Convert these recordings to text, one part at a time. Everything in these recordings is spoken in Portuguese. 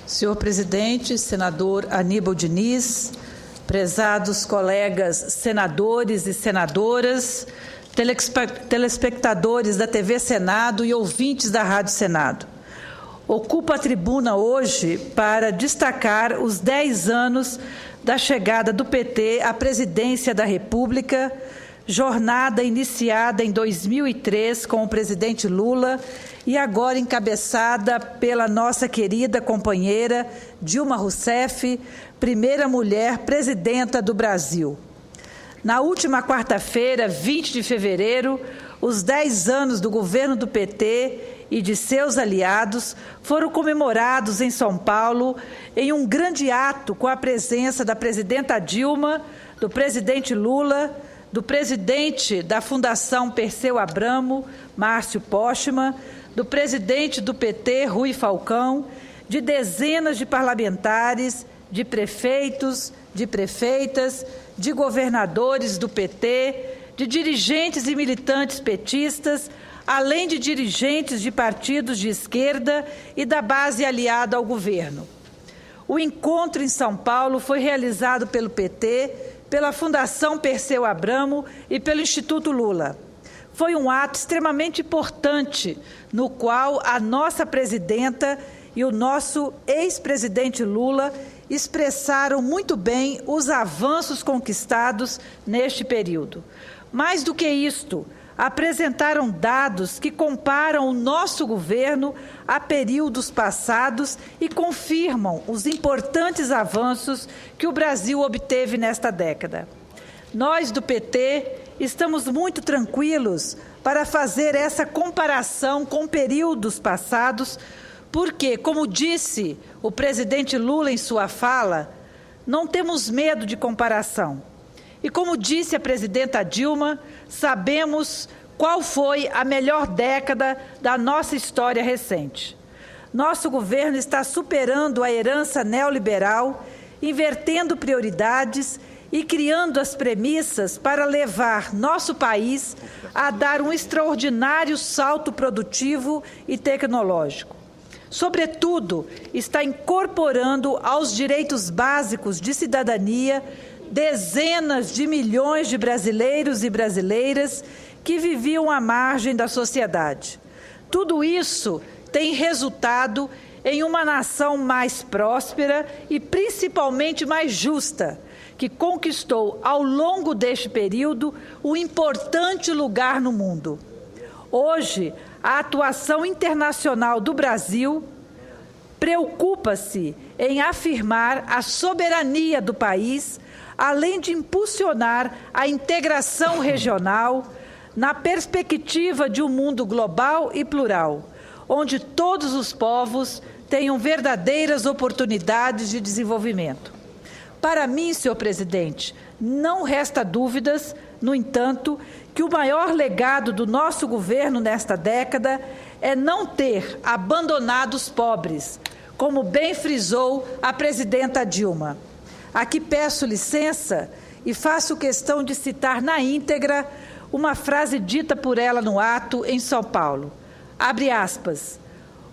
Senhor presidente, senador Aníbal Diniz, prezados colegas senadores e senadoras, telespectadores da TV Senado e ouvintes da Rádio Senado. Ocupo a tribuna hoje para destacar os 10 anos da chegada do PT à presidência da República, jornada iniciada em 2003 com o presidente Lula e agora encabeçada pela nossa querida companheira Dilma Rousseff, primeira mulher presidenta do Brasil. Na última quarta-feira, 20 de fevereiro, os 10 anos do governo do PT e de seus aliados foram comemorados em São Paulo em um grande ato com a presença da presidenta Dilma, do presidente Lula, do presidente da Fundação Perseu Abramo, Márcio Postman, do presidente do PT, Rui Falcão, de dezenas de parlamentares, de prefeitos, de prefeitas, de governadores do PT, de dirigentes e militantes petistas, além de dirigentes de partidos de esquerda e da base aliada ao governo. O encontro em São Paulo foi realizado pelo PT, pela Fundação Perseu Abramo e pelo Instituto Lula. Foi um ato extremamente importante, no qual a nossa presidenta e o nosso ex-presidente Lula expressaram muito bem os avanços conquistados neste período. Mais do que isto, apresentaram dados que comparam o nosso governo a períodos passados e confirmam os importantes avanços que o Brasil obteve nesta década. Nós, do PT, estamos muito tranquilos para fazer essa comparação com períodos passados, porque, como disse o presidente Lula em sua fala, não temos medo de comparação. E como disse a presidenta Dilma, sabemos qual foi a melhor década da nossa história recente. Nosso governo está superando a herança neoliberal, invertendo prioridades e criando as premissas para levar nosso país a dar um extraordinário salto produtivo e tecnológico. Sobretudo, está incorporando aos direitos básicos de cidadania dezenas de milhões de brasileiros e brasileiras que viviam à margem da sociedade. Tudo isso tem resultado em uma nação mais próspera e principalmente mais justa, que conquistou ao longo deste período um importante lugar no mundo. Hoje, a atuação internacional do Brasil preocupa-se em afirmar a soberania do país, além de impulsionar a integração regional na perspectiva de um mundo global e plural, onde todos os povos tenham verdadeiras oportunidades de desenvolvimento. Para mim, senhor presidente, não resta dúvidas, no entanto, que o maior legado do nosso governo nesta década é não ter abandonado os pobres, como bem frisou a presidenta Dilma. Aqui peço licença e faço questão de citar na íntegra uma frase dita por ela no ato em São Paulo. Abre aspas.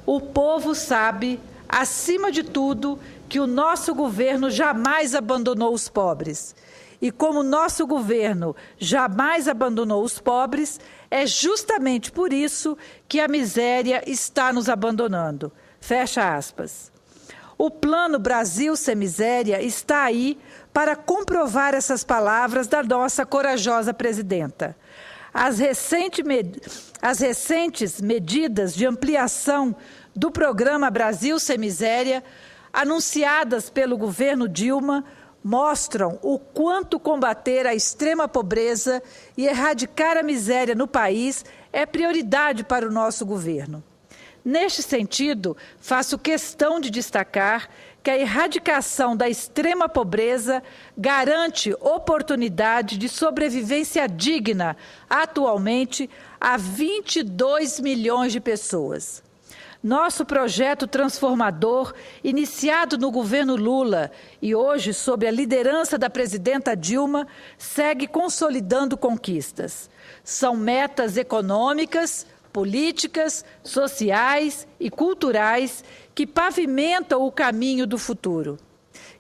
O povo sabe, acima de tudo, que o nosso governo jamais abandonou os pobres. E como nosso governo jamais abandonou os pobres, é justamente por isso que a miséria está nos abandonando. Fecha aspas. O Plano Brasil Sem Miséria está aí para comprovar essas palavras da nossa corajosa presidenta. As recentes medidas de ampliação do Programa Brasil Sem Miséria, anunciadas pelo governo Dilma, mostram o quanto combater a extrema pobreza e erradicar a miséria no país é prioridade para o nosso governo. Neste sentido, faço questão de destacar que a erradicação da extrema pobreza garante oportunidade de sobrevivência digna, atualmente, a 22 milhões de pessoas. Nosso projeto transformador, iniciado no governo Lula e hoje sob a liderança da presidenta Dilma, segue consolidando conquistas. São metas econômicas, políticas, sociais e culturais que pavimentam o caminho do futuro.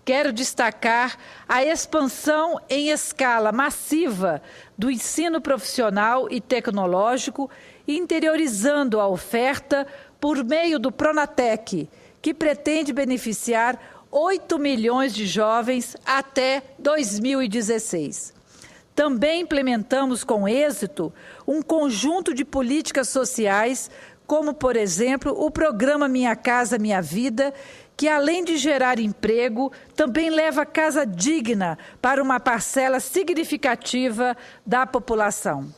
Quero destacar a expansão em escala massiva do ensino profissional e tecnológico, interiorizando a oferta por meio do Pronatec, que pretende beneficiar 8 milhões de jovens até 2016. Também implementamos com êxito um conjunto de políticas sociais, como, por exemplo, o programa Minha Casa Minha Vida, que, além de gerar emprego, também leva casa digna para uma parcela significativa da população.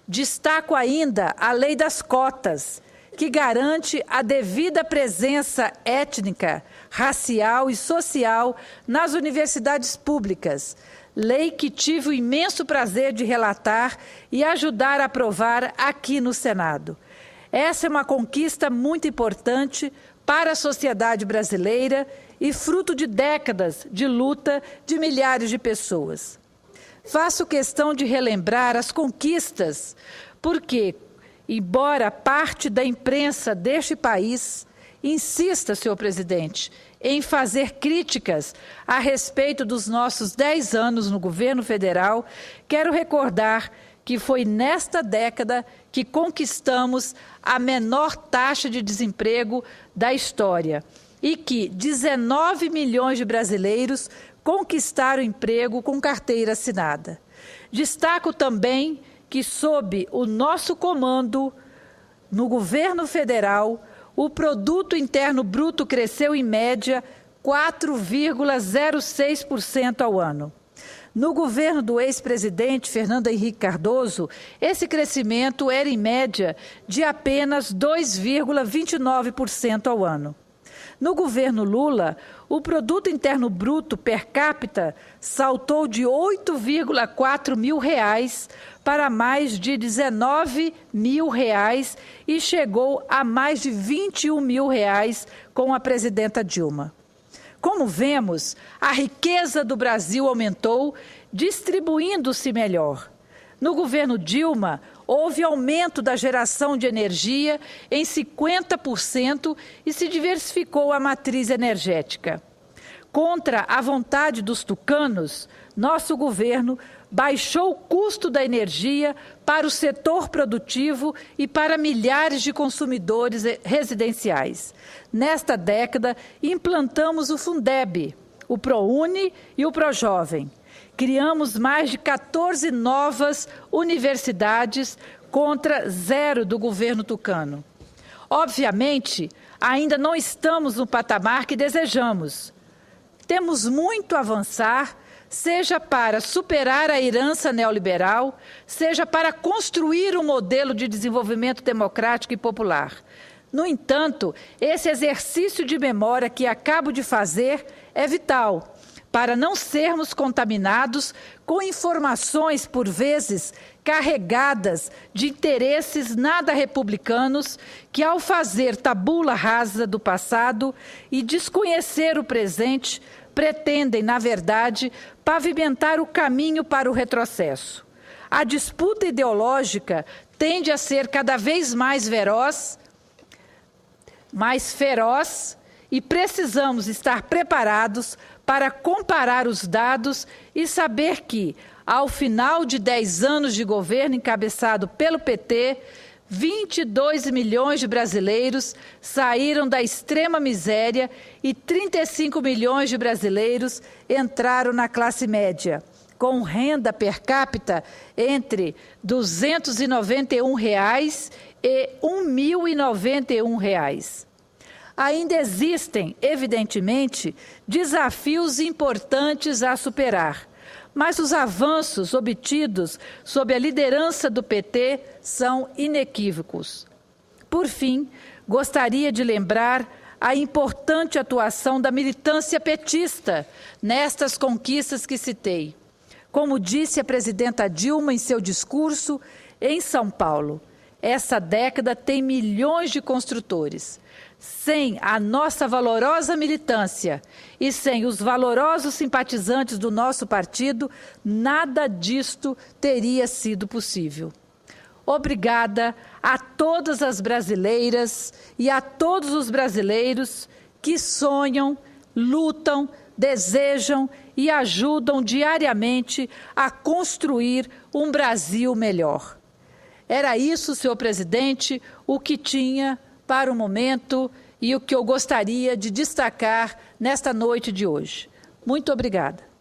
Destaco ainda a Lei das Cotas, que garante a devida presença étnica, racial e social nas universidades públicas, lei que tive o imenso prazer de relatar e ajudar a aprovar aqui no Senado. Essa é uma conquista muito importante para a sociedade brasileira e fruto de décadas de luta de milhares de pessoas. Faço questão de relembrar as conquistas, porque, embora parte da imprensa deste país insista, senhor presidente, em fazer críticas a respeito dos nossos 10 anos no governo federal, quero recordar que foi nesta década que conquistamos a menor taxa de desemprego da história e que 19 milhões de brasileiros conquistaram emprego com carteira assinada. Destaco também que, sob o nosso comando, no governo federal, o Produto Interno Bruto cresceu, em média, 4,06% ao ano. No governo do ex-presidente Fernando Henrique Cardoso, esse crescimento era, em média, de apenas 2,29% ao ano. No governo Lula, o Produto Interno Bruto per capita saltou de R$ 8,4 mil para mais de R$ 19 mil e chegou a mais de R$ 21 mil com a presidenta Dilma. Como vemos, a riqueza do Brasil aumentou, distribuindo-se melhor. No governo Dilma, houve aumento da geração de energia em 50% e se diversificou a matriz energética. Contra a vontade dos tucanos, nosso governo baixou o custo da energia para o setor produtivo e para milhares de consumidores residenciais. Nesta década, implantamos o Fundeb, o ProUni e o ProJovem. Criamos mais de 14 novas universidades contra 0 do governo tucano. Obviamente, ainda não estamos no patamar que desejamos. Temos muito a avançar, seja para superar a herança neoliberal, seja para construir um modelo de desenvolvimento democrático e popular. No entanto, esse exercício de memória que acabo de fazer é vital para não sermos contaminados com informações, por vezes, carregadas de interesses nada republicanos que, ao fazer tabula rasa do passado e desconhecer o presente, pretendem, na verdade, pavimentar o caminho para o retrocesso. A disputa ideológica tende a ser cada vez mais feroz, e precisamos estar preparados para comparar os dados e saber que, ao final de 10 anos de governo encabeçado pelo PT, 22 milhões de brasileiros saíram da extrema miséria e 35 milhões de brasileiros entraram na classe média, com renda per capita entre R$ 291 e R$ 1.091. Ainda existem, evidentemente, desafios importantes a superar, mas os avanços obtidos sob a liderança do PT são inequívocos. Por fim, gostaria de lembrar a importante atuação da militância petista nestas conquistas que citei. Como disse a presidenta Dilma em seu discurso em São Paulo, essa década tem milhões de construtores. Sem a nossa valorosa militância e sem os valorosos simpatizantes do nosso partido, nada disto teria sido possível. obrigada a todas as brasileiras e a todos os brasileiros que sonham, lutam, desejam e ajudam diariamente a construir um Brasil melhor. Era isso, senhor presidente, o que tinha para o momento e o que eu gostaria de destacar nesta noite de hoje. Muito obrigada.